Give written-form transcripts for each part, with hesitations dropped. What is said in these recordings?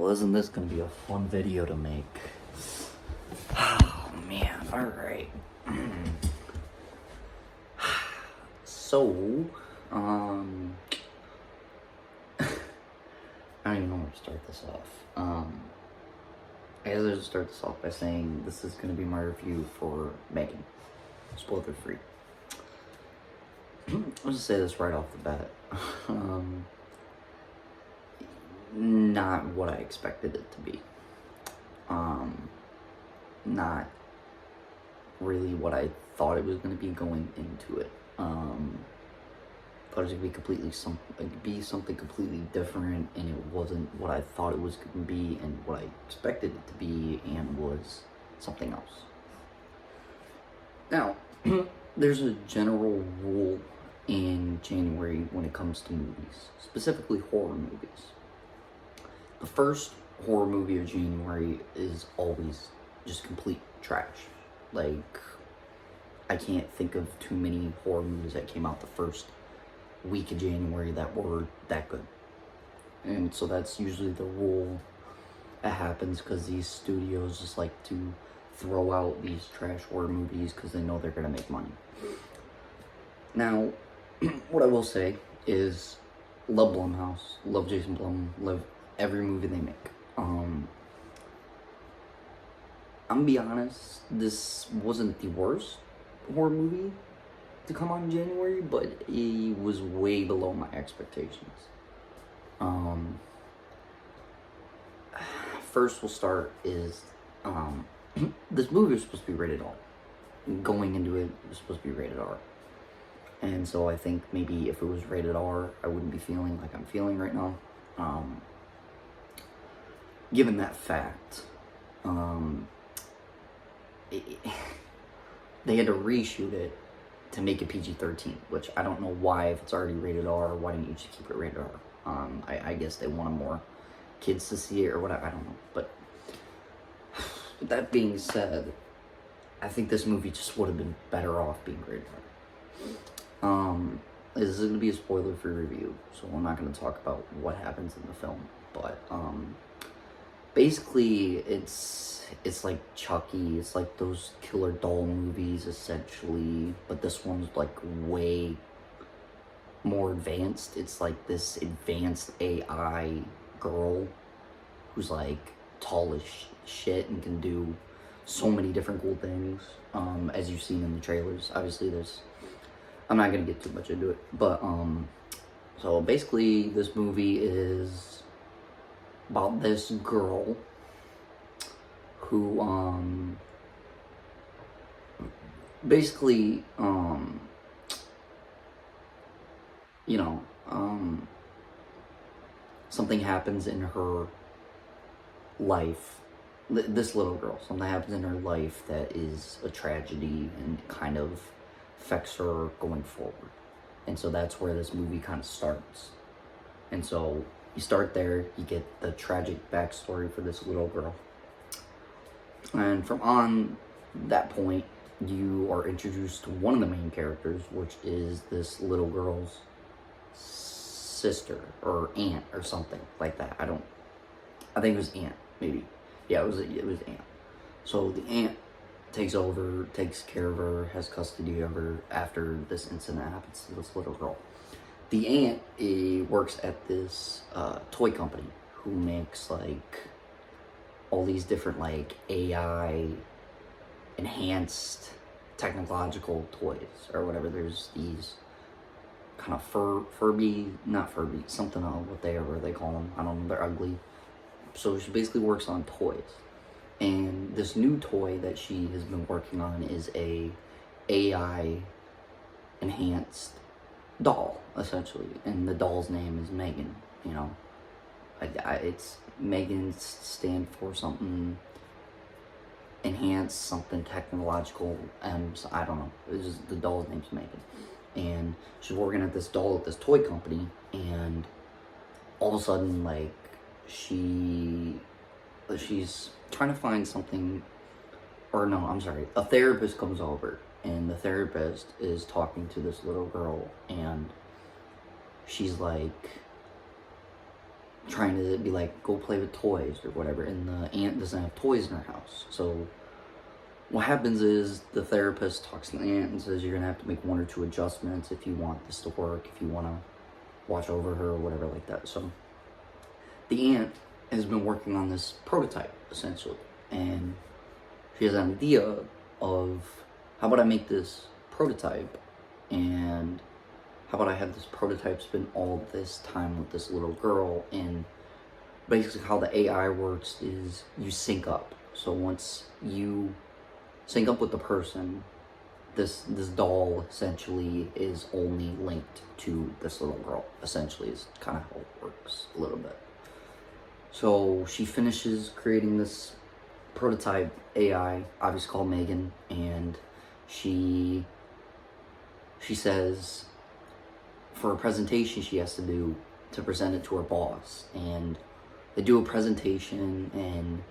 well, isn't this gonna be a fun video to make? Oh man, alright. So, I don't even know where to start this off. I guess I'll just start this off by saying this is gonna be my review for Megan. Spoiler free. I'll just say this right off the bat. Not what I expected it to be. Not really what I thought it was going to be going into it. Thought it was going to be something completely different, and it wasn't what I thought it was going to be, and what I expected it to be, and was something else. Now, there's a general rule in January when it comes to movies, specifically horror movies. The first horror movie of January is always just complete trash. Like, I can't think of too many horror movies that came out the first week of January that were that good. And so that's usually the rule that happens, because these studios just like to throw out these trash horror movies because they know they're going to make money. Now, what I will say is, love Blumhouse, love Jason Blum, love every movie they make. I'm gonna be honest, this wasn't the worst horror movie to come out in January, but it was way below my expectations. First we'll start is, this movie was supposed to be rated R. Going into it, it was supposed to be rated R. And so I think maybe if it was rated R, I wouldn't be feeling like I'm feeling right now. Given that fact, they had to reshoot it to make it PG-13, which I don't know why. If it's already rated R, why didn't you just keep it rated R? I guess they wanted more kids to see it or whatever, I don't know. But with that being said, I think this movie just would have been better off being rated R. This is going to be a spoiler-free review, so I'm not going to talk about what happens in the film, but basically it's like Chucky. It's like those killer doll movies essentially, but this one's like way more advanced. It's like this advanced AI girl who's like tall as shit and can do so many different cool things, as you've seen in the trailers. Obviously I'm not gonna get too much into it, but so basically this movie is about this girl who basically something happens in her life. This little girl, something happens in her life that is a tragedy and kind of affects her going forward. And so that's where this movie kind of starts. And so you start there, you get the tragic backstory for this little girl. And from on that point, you are introduced to one of the main characters, which is this little girl's sister or aunt or something like that. I think it was aunt, maybe. Yeah, it was aunt. So the aunt takes over, takes care of her, has custody of her after this incident happens to this little girl. The aunt works at this toy company who makes like all these different like AI enhanced technological toys or whatever. There's these kind of not Furby, something else, whatever they call them. I don't know, they're ugly. So she basically works on toys. And this new toy that she has been working on is a AI enhanced doll, essentially. And the doll's name is Megan, you know. It's Megan stand for something enhanced, something technological, and I don't know. It's just the doll's name's Megan. And she's working at this toy company, and all of a sudden, like, she's trying to find something, or no, I'm sorry, a therapist comes over, and the therapist is talking to this little girl, and she's like, trying to be like, go play with toys or whatever, and the aunt doesn't have toys in her house. So what happens is the therapist talks to the aunt and says, you're gonna have to make 1 or 2 adjustments if you want this to work, if you want to watch over her or whatever like that. So the aunt has been working on this prototype essentially, and she has an idea of, how about I make this prototype, and how about I have this prototype spend all this time with this little girl. And basically how the AI works is you sync up. So once you sync up with the person, this doll essentially is only linked to this little girl, essentially, is kind of how it works a little bit. So she finishes creating this prototype AI, obviously called Megan, and she says for a presentation she has to do to present it to her boss, and they do a presentation, and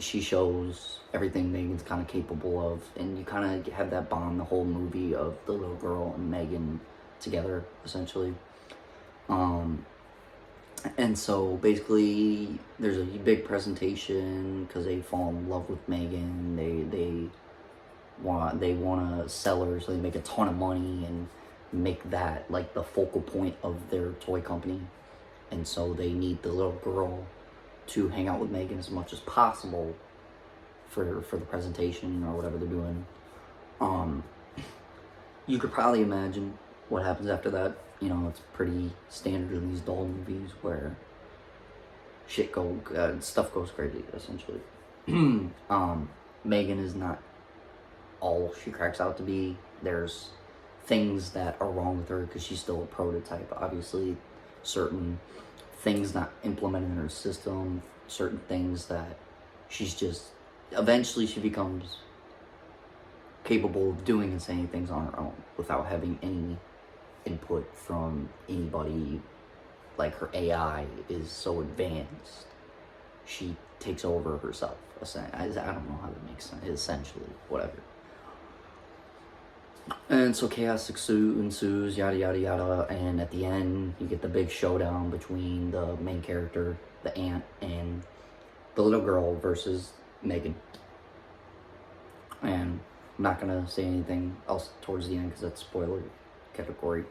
she shows everything Megan's kind of capable of, and you kind of have that bond the whole movie of the little girl and Megan together, essentially. And so basically there's a big presentation because they fall in love with Megan. They want to sell her, so they make a ton of money and make that like the focal point of their toy company. And so they need the little girl to hang out with Megan as much as possible for the presentation or whatever they're doing. You could probably imagine what happens after that. It's pretty standard in these doll movies where stuff goes crazy, essentially. Megan is not all she cracks out to be. There's things that are wrong with her because she's still a prototype. Obviously, certain things not implemented in her system, certain things that eventually she becomes capable of doing and saying things on her own without having any input from anybody. Like, her AI is so advanced, she takes over herself. I don't know how that makes sense, essentially, whatever. And so chaos ensues, yada yada yada, and at the end you get the big showdown between the main character, the aunt, and the little girl versus Megan. And I'm not gonna say anything else towards the end because that's spoiler category.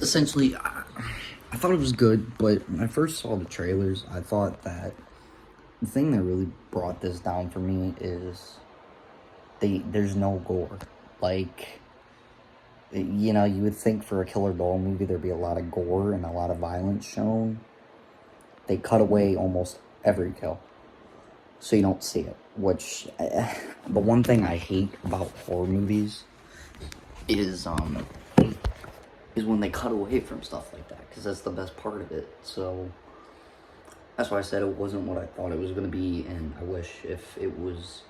Essentially, I thought it was good, but when I first saw the trailers, I thought that the thing that really brought this down for me is there's no gore. Like, you would think for a killer doll movie there'd be a lot of gore and a lot of violence shown. They cut away almost every kill, so you don't see it. Which, the one thing I hate about horror movies is when they cut away from stuff like that, because that's the best part of it. So that's why I said it wasn't what I thought it was going to be, and I wish if it was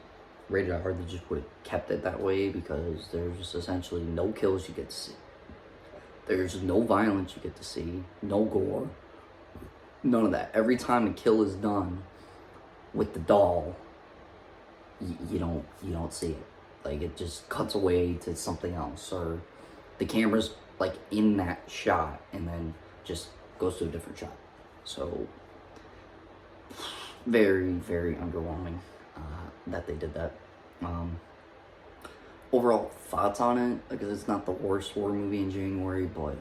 rated R, they just would have kept it that way, because there's just essentially no kills you get to see. There's no violence you get to see, no gore, none of that. Every time a kill is done with the doll, you don't see it. Like, it just cuts away to something else, or the camera's like in that shot and then just goes to a different shot. So very, very underwhelming that they did that. Overall thoughts on it, because it's not the worst horror movie in January, but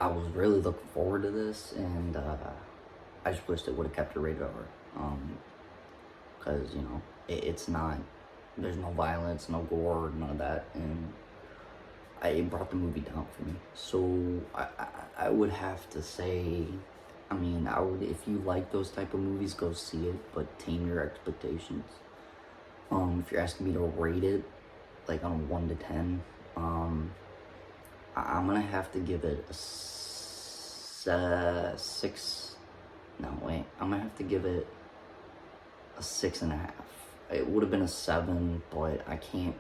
I was really looking forward to this, and I just wished it would have kept it rated R. Because it's not, there's no violence, no gore, none of that, and it brought the movie down for me. So I would have to say, if you like those type of movies, go see it, but tame your expectations. If you're asking me to rate it, like on a 1 to 10, I'm gonna have to give it a 6. No, wait, I'm gonna have to give it a 6.5. It would have been a 7, but I can't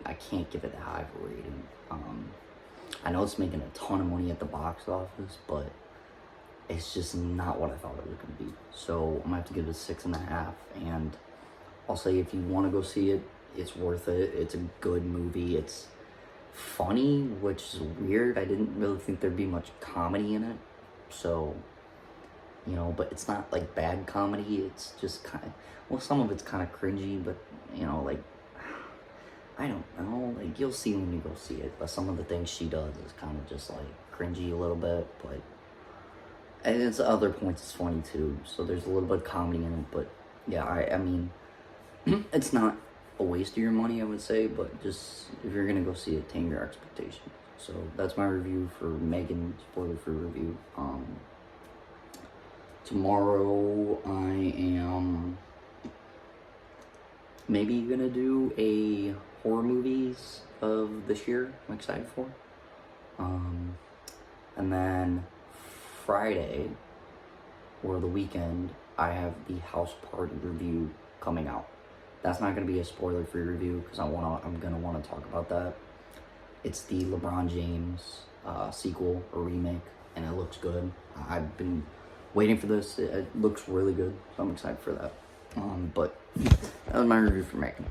give it a high rating. I know it's making a ton of money at the box office, but it's just not what I thought it was going to be. So I'm going to have to give it a 6.5. And I'll say, if you want to go see it, it's worth it. It's a good movie. It's funny, which is weird. I didn't really think there'd be much comedy in it. So, you know, but it's not like bad comedy. It's just kind of, well, some of it's kind of cringy, but, you know, like, I don't know. Like, you'll see when you go see it. But some of the things she does is kind of just like cringy a little bit, but. And it's other points it's funny too, so there's a little bit of comedy in it, but yeah, I mean, it's not a waste of your money, I would say, but just, if you're gonna go see it, tame your expectations. So that's my review for Megan, spoiler-free review. Tomorrow I am maybe gonna do a horror movies of this year I'm excited for. And then Friday or the weekend, I have the House Party review coming out. That's not going to be a spoiler-free review because I'm gonna want to talk about that. It's the LeBron James sequel or remake, and it looks good. I've been waiting for this. It looks really good, so I'm excited for that. But that was my review for Megan.